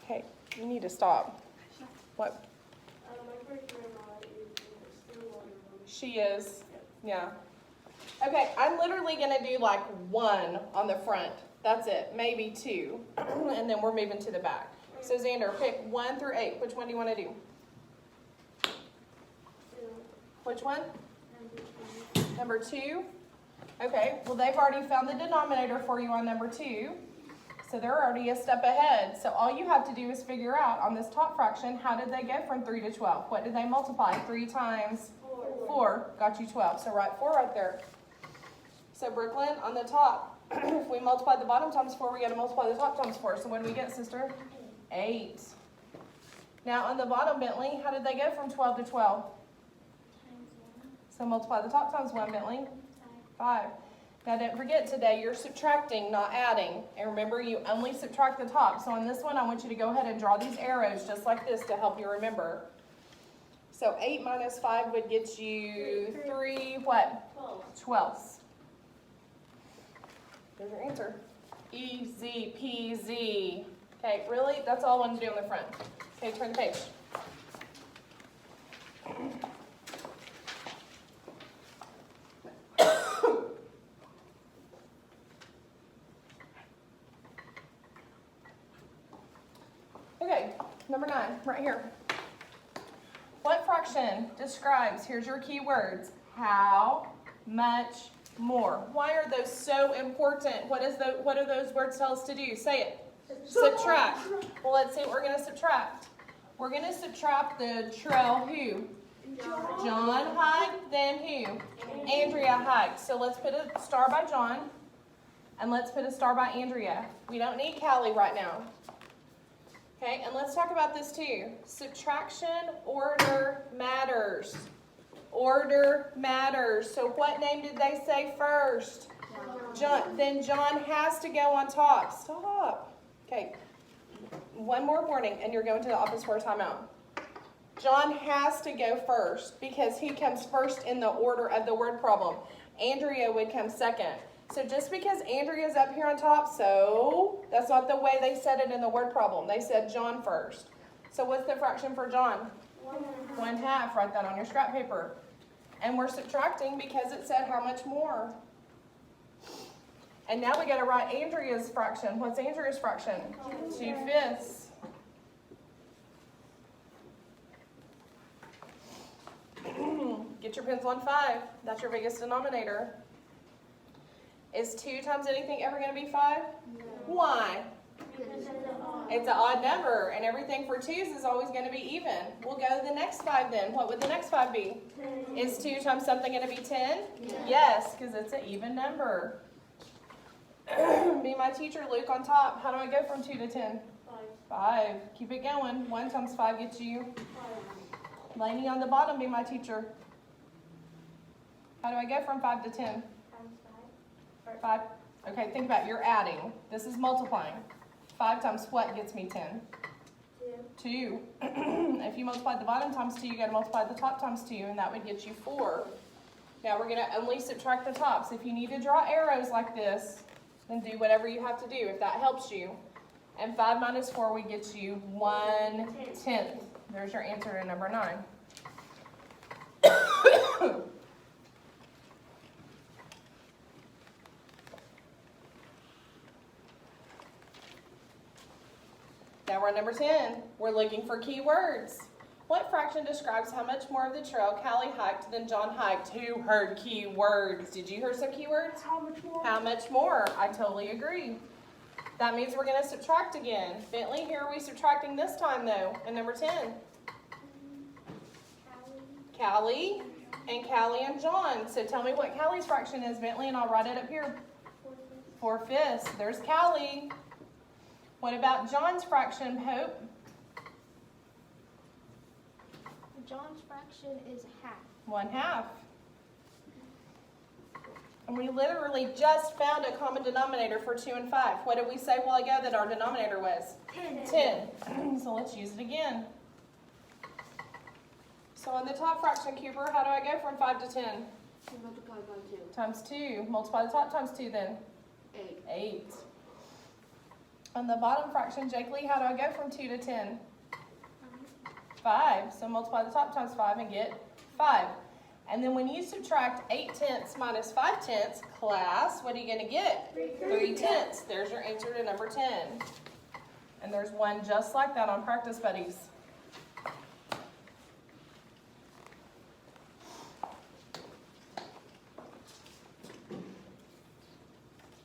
Okay, you need to stop. What? My great grandma is still water. She is, yeah. Okay, I'm literally gonna do like 1 on the front. That's it, maybe 2. And then we're moving to the back. So Xander, pick 1 through 8. Which one do you wanna do? Which one? Number 2? Okay, well they've already found the denominator for you on number 2. So they're already a step ahead. So all you have to do is figure out on this top fraction, how did they go from 3 to 12? What did they multiply? 3 times 4 got you 12. So write 4 right there. So Brooklyn, on the top, if we multiply the bottom times 4, we got to multiply the top times 4. So what do we get, sister? 8. Now on the bottom, Bentley, how did they go from 12 to 12? So multiply the top times 1, Bentley. 5. Now don't forget today, you're subtracting, not adding. And remember, you only subtract the top. So on this one, I want you to go ahead and draw these arrows just like this to help you remember. So 8 minus 5 would get you 3, what? 12ths. There's your answer. Easy peasy. Okay, really? That's all I want to do on the front. Okay, turn the page. Okay, number 9, right here. What fraction describes, here's your key words, how much more? Why are those so important? What do those words tell us to do? Say it. Subtract. Well, let's see what we're going to subtract. We're going to subtract the trail who? John hiked, then who? Andrea hiked. So let's put a star by John, and let's put a star by Andrea. We don't need Callie right now. Okay, and let's talk about this too. Subtraction order matters. Order matters. So what name did they say first? John. Then John has to go on top. Stop. Okay, one more warning, and you're going to the office for a timeout. John has to go first because he comes first in the order of the word problem. Andrea would come second. So just because Andrea's up here on top, so that's not the way they said it in the word problem. They said John first. So what's the fraction for John? 1/2. Write that on your scrap paper. And we're subtracting because it said how much more. And now we got to write Andrea's fraction. What's Andrea's fraction? 2/5. Get your pencil on 5. That's your biggest denominator. Is 2 times anything ever going to be 5? No. Why? It's an odd number, and everything for 2's is always going to be even. We'll go to the next 5 then. What would the next 5 be? 10. Is 2 times something going to be 10? Yes, because it's an even number. Be my teacher, Luke, on top. How do I go from 2 to 10? 5. Keep it going. 1 times 5 gets you 5. Lainey on the bottom, be my teacher. How do I go from 5 to 10? 5. Okay, think about it. You're adding. This is multiplying. 5 times what gets me 10? 2. If you multiply the bottom times 2, you got to multiply the top times 2, and that would get you 4. Now we're going to only subtract the tops. If you need to draw arrows like this, then do whatever you have to do if that helps you. And 5 minus 4 would get you 1/10. There's your answer to number 9. Now we're on number 10. We're looking for key words. What fraction describes how much more of the trail Callie hiked than John hiked? Who heard key words? Did you hear some key words? How much more? How much more? I totally agree. That means we're going to subtract again. Bentley, here are we subtracting this time though, in number 10? Callie and John. So tell me what Callie's fraction is, Bentley, and I'll write it up here. 4/5. There's Callie. What about John's fraction, Hope? John's fraction is 1/2. 1/2. And we literally just found a common denominator for 2 and 5. What did we say a while ago that our denominator was? 10. So let's use it again. So on the top fraction, Cooper, how do I go from 5 to 10? Multiply by 2. Times 2. Multiply the top times 2 then. 8. 8. On the bottom fraction, Jake Lee, how do I go from 2 to 10? 5. So multiply the top times 5 and get 5. And then when you subtract 8/10 minus 5/10, class, what are you going to get? 3/10. There's your answer to number 10. And there's one just like that on Practice Buddies.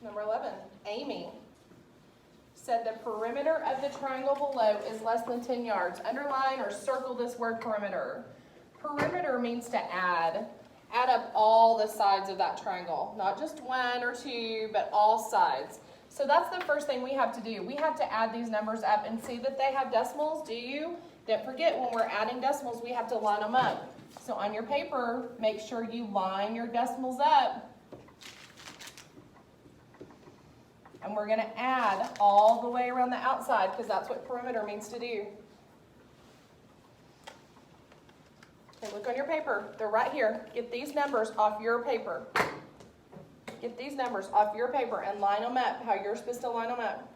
Number 11, Amy said the perimeter of the triangle below is less than 10 yards. Underline or circle this word perimeter. Perimeter means to add up all the sides of that triangle, not just 1 or 2, but all sides. So that's the first thing we have to do. We have to add these numbers up and see that they have decimals. Do you? Don't forget, when we're adding decimals, we have to line them up. So on your paper, make sure you line your decimals up. And we're going to add all the way around the outside because that's what perimeter means to do. Okay, look on your paper. They're right here. Get these numbers off your paper. Get these numbers off your paper and line them up how you're supposed to line them up.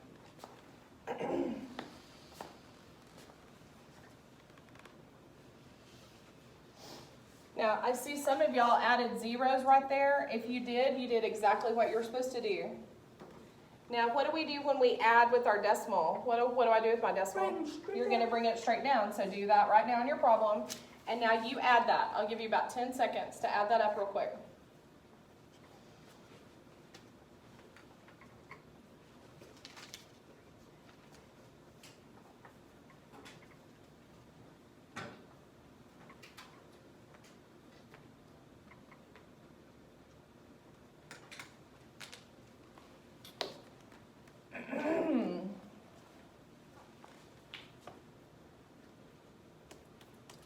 Now, I see some of y'all added zeros right there. If you did exactly what you're supposed to do. Now, what do we do when we add with our decimal? What do I do with my decimal? You're going to bring it straight down. So do that right now in your problem. And now you add that. I'll give you about 10 seconds to add that up real quick.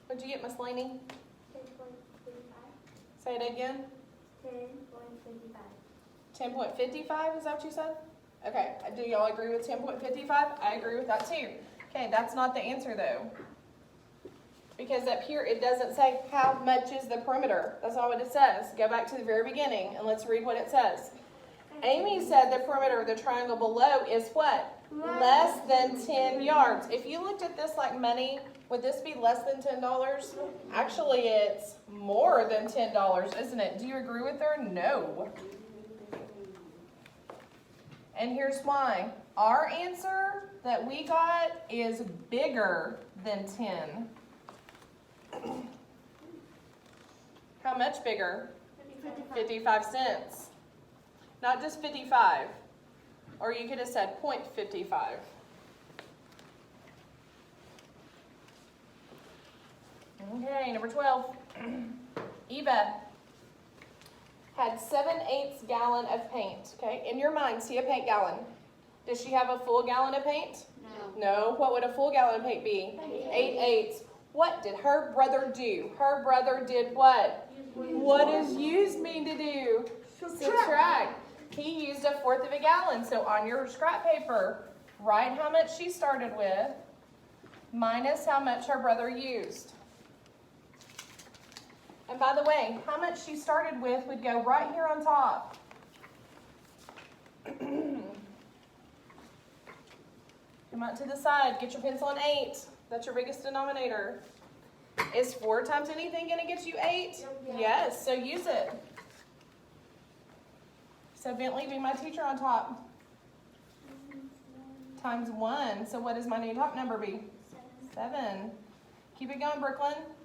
What'd you get, Miss Laney? 10.55. Say it again. 10.55. 10.55, is that what you said? Okay, do y'all agree with 10.55? I agree with that too. Okay, that's not the answer though. Because up here it doesn't say how much is the perimeter. That's not what it says. Go back to the very beginning and let's read what it says. Amy said the perimeter of the triangle below is what? Less than 10 yards. If you looked at this like money, would this be less than $10? Actually, it's more than $10, isn't it? Do you agree with her? No. And here's why. Our answer that we got is bigger than 10. How much bigger? 55 cents. Not just 55. Or you could have said 0.55. Okay, number 12. Eva had 7/8 gallon of paint. Okay, in your mind, see a paint gallon. Does she have a full gallon of paint? No. No. What would a full gallon of paint be? 8/8. What did her brother do? Her brother did what? What does use mean to do? Subtract. He used 1/4 of a gallon. So on your scrap paper, write how much she started with minus how much her brother used. And by the way, how much she started with would go right here on top. Come out to the side. Get your pencil on 8. That's your biggest denominator. Is 4 times anything going to get you 8? Yes, so use it. So Bentley, be my teacher on top. Times 1. So what does my new top number be? 7. Keep it going, Brooklyn.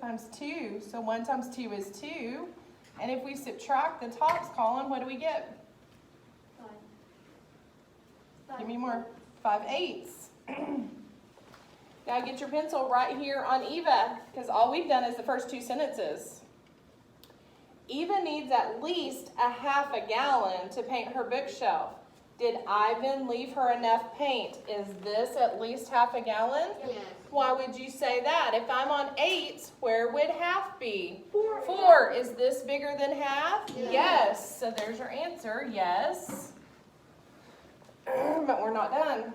Times 2. So 1 times 2 is 2. And if we subtract the tops column, what do we get? 5. Give me more. 5/8. Now get your pencil right here on Eva, because all we've done is the first 2 sentences. Eva needs at least 1/2 gallon to paint her bookshelf. Did Ivan leave her enough paint? Is this at least 1/2 gallon? Yes. Why would you say that? If I'm on 8, where would 1/2 be? 4. 4. Is this bigger than 1/2? Yes. Yes. So there's your answer. Yes. But we're not done.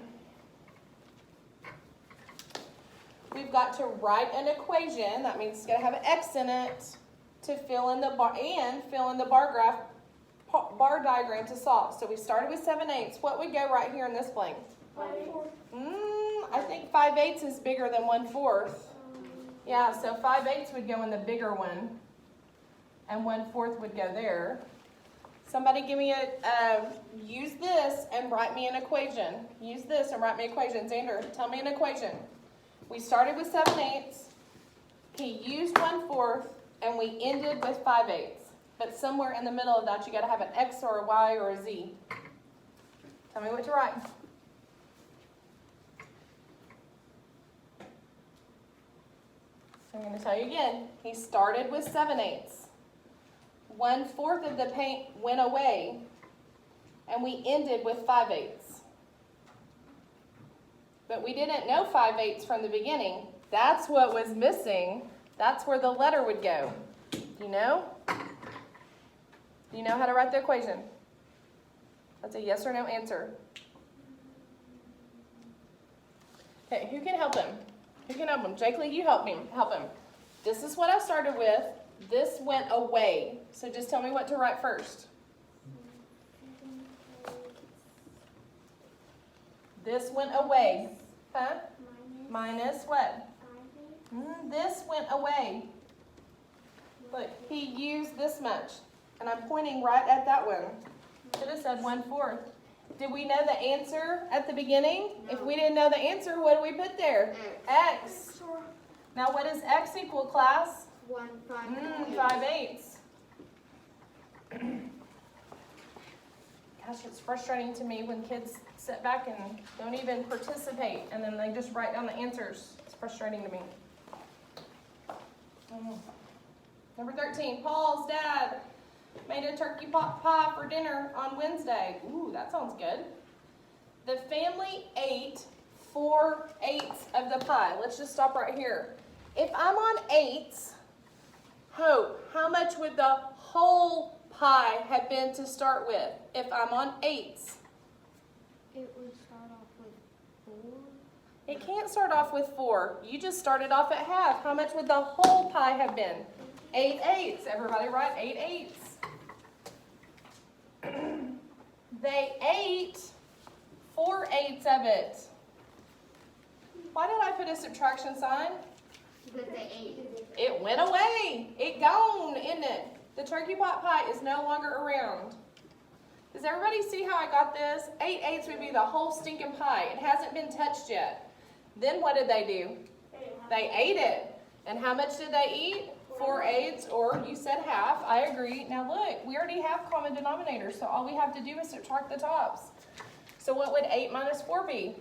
We've got to write an equation. That means it's going to have an X in it to fill in the bar graph bar diagram to solve. So we started with 7/8. What would go right here in this blank? 5/4. I think 5/8 is bigger than 1/4. Yeah, so 5/8 would go in the bigger one, and 1/4 would go there. Somebody give me use this and write me an equation. Use this and write me an equation. Xander, tell me an equation. We started with 7/8. He used 1/4, and we ended with 5/8. But somewhere in the middle of that, you got to have an X or a Y or a Z. Tell me what to write. So I'm going to tell you again. He started with 7/8. 1/4 of the paint went away, and we ended with 5/8. But we didn't know 5/8 from the beginning. That's what was missing. That's where the letter would go. Do you know? Do you know how to write the equation? That's a yes or no answer. Okay, who can help him? Who can help him? Jake Lee, you help me. Help him. This is what I started with. This went away. So just tell me what to write first. This went away. Huh? Minus what? 5/8. This went away. Look, he used this much. And I'm pointing right at that one. Should have said 1/4. Did we know the answer at the beginning? No. If we didn't know the answer, what do we put there? X. Now what does X equal, class? 1/5. 5/8. Gosh, it's frustrating to me when kids sit back and don't even participate, and then they just write down the answers. It's frustrating to me. Number 13, Paul's dad made a turkey pot pie for dinner on Wednesday. Ooh, that sounds good. The family ate 4/8 of the pie. Let's just stop right here. If I'm on 8s, Hope, how much would the whole pie have been to start with if I'm on 8s? It would start off with 4. It can't start off with 4. You just started off at half. How much would the whole pie have been? 8/8. Everybody write 8/8. They ate 4/8 of it. Why did I put a subtraction sign? Because they ate. It went away. It gone, isn't it? The turkey pot pie is no longer around. Does everybody see how I got this? 8/8 would be the whole stinking pie. It hasn't been touched yet. Then what did they do? They ate it. And how much did they eat? 4/8, or you said half. I agree. Now look, we already have common denominators, so all we have to do is subtract the tops. So what would 8 minus 4 be?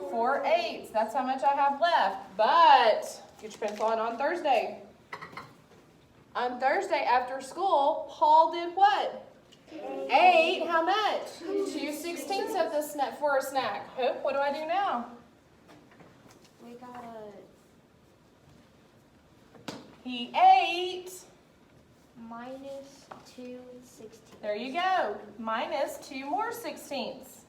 4/8. That's how much I have left. But get your pencil on Thursday. On Thursday after school, Paul did what? Ate how much? 2/16 of the snack for a snack. Hope, what do I do now? We gotta. He ate. Minus 2/16. There you go. Minus 2 more 16ths.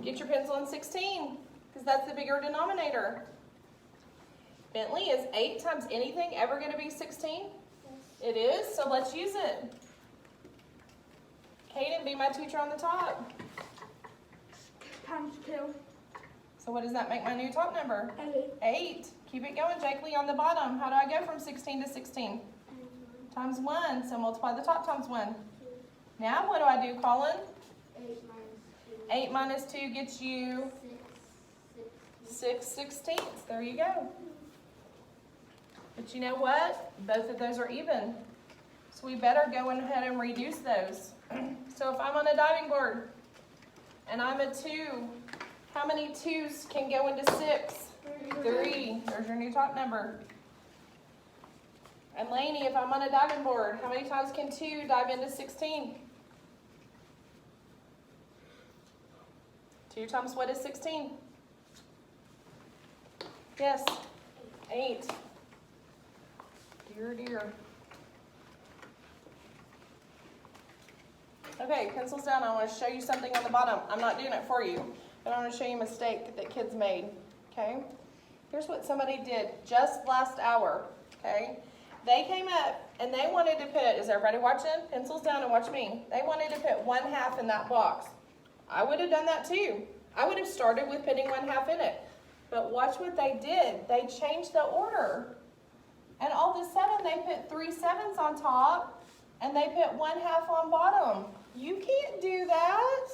Get your pencil in 16, because that's the bigger denominator. Bentley, is 8 times anything ever going to be 16? It is, so let's use it. Kaden, be my teacher on the top. Times 2. So what does that make my new top number? 8. 8. Keep it going, Jake Lee, on the bottom. How do I go from 16 to 16? Times 1. So multiply the top times 1. Now what do I do, Colin? 8 minus 2 gets you 6/16. There you go. But you know what? Both of those are even. So we better go ahead and reduce those. So if I'm on a diving board and I'm a 2, how many 2s can go into 6? 3. There's your new top number. And Lainey, if I'm on a diving board, how many times can 2 dive into 16? 2 times what is 16? Yes, 8. Dear, dear. Okay, pencils down. I want to show you something on the bottom. I'm not doing it for you, but I want to show you a mistake that kids made. Okay? Here's what somebody did just last hour. Okay? they came up and they wanted to put, is everybody watching? Pencils down and watch me. They wanted to put 1/2 in that box. I would have done that too. I would have started with putting 1/2 in it. But watch what they did. They changed the order. And all of a sudden they put 3/7 on top and they put 1/2 on bottom. You can't do that.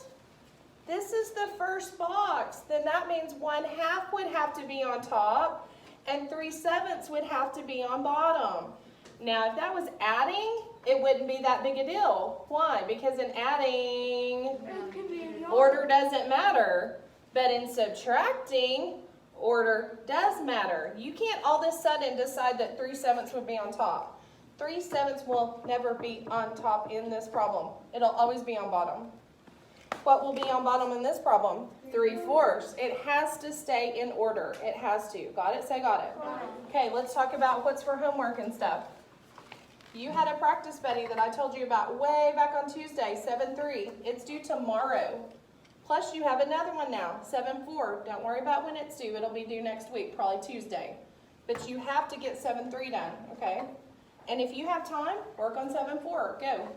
This is the first box. Then that means 1/2 would have to be on top and 3/7 would have to be on bottom. Now, if that was adding, it wouldn't be that big a deal. Why? Because in adding, It can be in order doesn't matter. But in subtracting, order does matter. You can't all of a sudden decide that 3/7 would be on top. 3/7 will never be on top in this problem. It'll always be on bottom. What will be on bottom in this problem? 3/4. It has to stay in order. It has to. Got it? Say got it. Okay, let's talk about what's for homework and stuff. You had a practice buddy that I told you about way back on Tuesday, 7-3. It's due tomorrow. Plus you have another one now, 7-4. Don't worry about when it's due. It'll be due next week, probably Tuesday. But you have to get 7-3 done, okay? And if you have time, work on 7-4. Go.